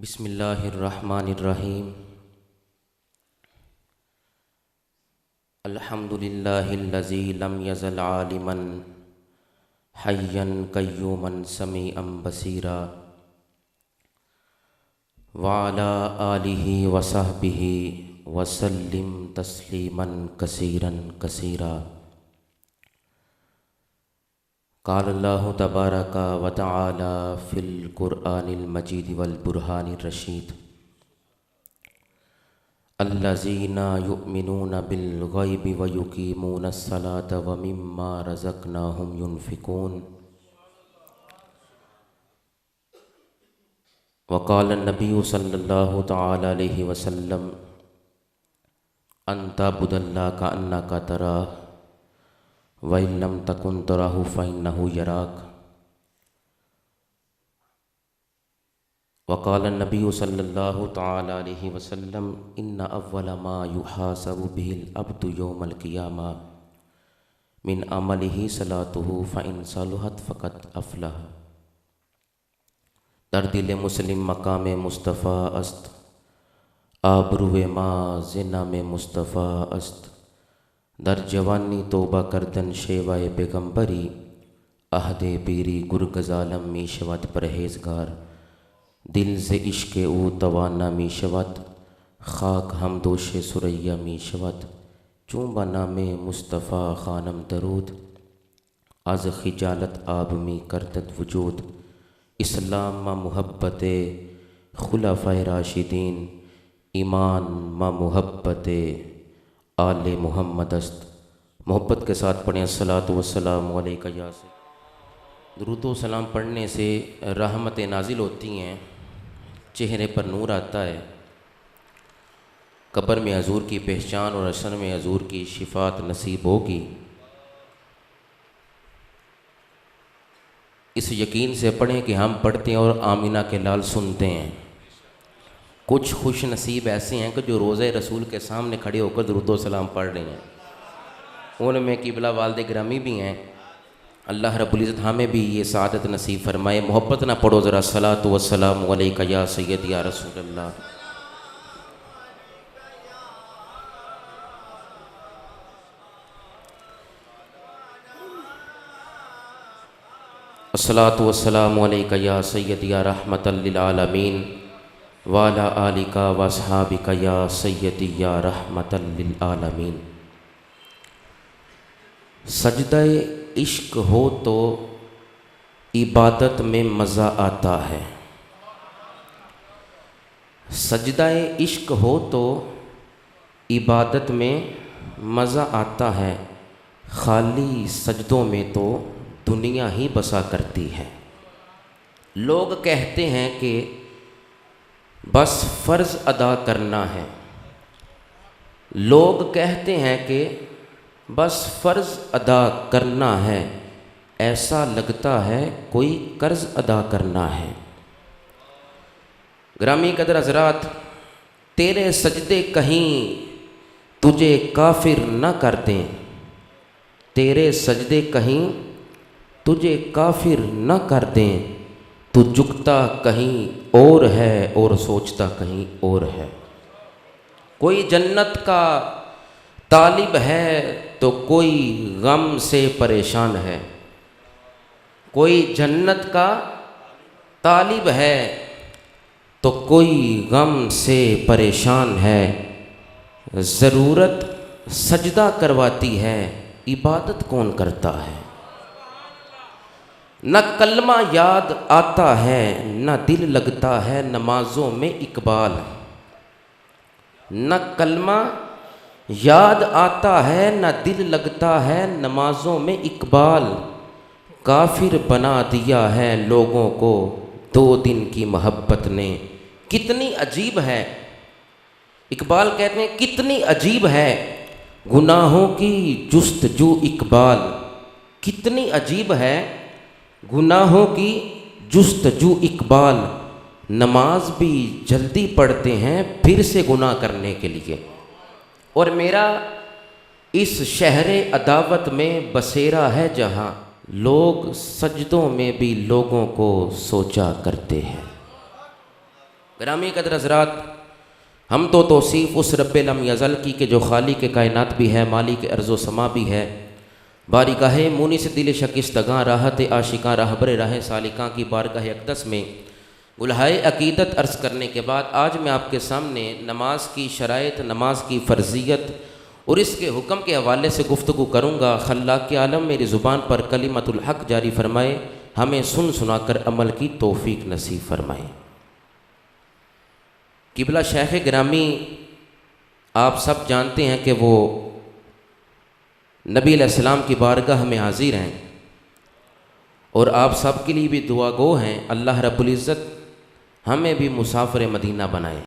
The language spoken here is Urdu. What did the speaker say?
بسم اللہ الرحمن الرحیم الحمد للہ الذی لم یزل عالما حیا قیوما سمیعا بصیرا وعلی آلہ وصحبہ وسلم تسلیما کثیرا کثیرا۔ قال اللہ تبارک و تعالی فی القرآن المجید والبرہان الرشید الذین یؤمنون بالغیب ویقیمون الصلاۃ ومما رزقناہم ینفقون۔ وقال النبی صلی اللہ تعالی علیہ وسلم ان تعبد اللہ کأنک تراہ وَإِن لَّمْ تَكُن تَرَاهُ فَإِنَّهُ يَرَاكَ۔ وقال النبي صلى الله تعالى عليه وسلم إن أول ما يحاسب به العبد يوم القيامة من عمله صلاته فإن صلحت فقد أفلح۔ در دل مسلم مقام مصطفیٰ است، آبرو ما زنا میں مصطفیٰ است، در جوانی توبہ کردن شیوائے پیغمبری، عہد پیری گرگزالم می شود پرہیزگار، دل ز عشق او توانا می شود، خاک ہمدوش سریا می شود، چون با نام مصطفیٰ خانم درود، از خجالت آب می کردد وجود، اسلام ما محبت خلفائے راشدین، ایمان ما محبت آل محمد است۔ محبت کے ساتھ پڑھیں الصلاۃ والسلام علیک یا سید۔ درود و سلام پڑھنے سے رحمتیں نازل ہوتی ہیں، چہرے پر نور آتا ہے، قبر میں حضور کی پہچان اور حشر میں حضور کی شفاعت نصیب ہوگی۔ اس یقین سے پڑھیں کہ ہم پڑھتے ہیں اور آمینہ کے لال سنتے ہیں۔ کچھ خوش نصیب ایسے ہیں کہ جو روضہ رسول کے سامنے کھڑے ہو کر درود و سلام پڑھ رہے ہیں، ان میں قبلہ والد گرامی بھی ہیں۔ اللہ رب العزت ہمیں بھی یہ سعادت نصیب فرمائے۔ محبت نہ پڑھو ذرا الصلاۃ والسلام علیک یا سید یا رسول اللہ۔ الصلاۃ والسلام علیک یا سید یا رحمۃ للعالمین وعلی آلک واصحابک یا سیدی یا رحمۃ للعالمین۔ سجدہ عشق ہو تو عبادت میں مزہ آتا ہے، سجدہ عشق ہو تو عبادت میں مزہ آتا ہے، خالی سجدوں میں تو دنیا ہی بسا کرتی ہے۔ لوگ کہتے ہیں کہ بس فرض ادا کرنا ہے، لوگ کہتے ہیں کہ بس فرض ادا کرنا ہے، ایسا لگتا ہے کوئی قرض ادا کرنا ہے۔ گرامی قدر حضرات، تیرے سجدے کہیں تجھے کافر نہ کر دیں، تیرے سجدے کہیں تجھے کافر نہ کر دیں، تو جھکتا کہیں اور ہے اور سوچتا کہیں اور ہے۔ کوئی جنت کا طالب ہے تو کوئی غم سے پریشان ہے، کوئی جنت کا طالب ہے تو کوئی غم سے پریشان ہے۔ ضرورت سجدہ کرواتی ہے، عبادت کون کرتا ہے؟ نہ کلمہ یاد آتا ہے نہ دل لگتا ہے نمازوں میں اقبال، نہ کلمہ یاد آتا ہے نہ دل لگتا ہے نمازوں میں اقبال، کافر بنا دیا ہے لوگوں کو 2 دن کی محبت نے، کتنی عجیب ہے۔ اقبال کہتے ہیں کتنی عجیب ہے گناہوں کی جستجو اقبال، کتنی عجیب ہے گناہوں کی جستجو اقبال، نماز بھی جلدی پڑھتے ہیں پھر سے گناہ کرنے کے لیے۔ اور میرا اس شہر عداوت میں بسیرا ہے جہاں، لوگ سجدوں میں بھی لوگوں کو سوچا کرتے ہیں۔ گرامی قدر حضرات، ہم تو توصیف اس رب لم یزل کی کہ جو خالق کائنات بھی ہے، مالک ارض و سما بھی ہے، بارگاہ مونس دل شکستگاں راحت عاشقاں راہبر راہ سالکاں کی بارگاہ اقدس میں گلہائے عقیدت عرض کرنے کے بعد آج میں آپ کے سامنے نماز کی شرائط، نماز کی فرضیت اور اس کے حکم کے حوالے سے گفتگو کروں گا۔ خلاق عالم میری زبان پر کلمت الحق جاری فرمائے، ہمیں سن سنا کر عمل کی توفیق نصیب فرمائے۔ قبلہ شیخ گرامی آپ سب جانتے ہیں کہ وہ نبی علیہ السلام کی بارگاہ میں حاضر ہیں اور آپ سب کے لیے بھی دعا گو ہیں، اللہ رب العزت ہمیں بھی مسافر مدینہ بنائے۔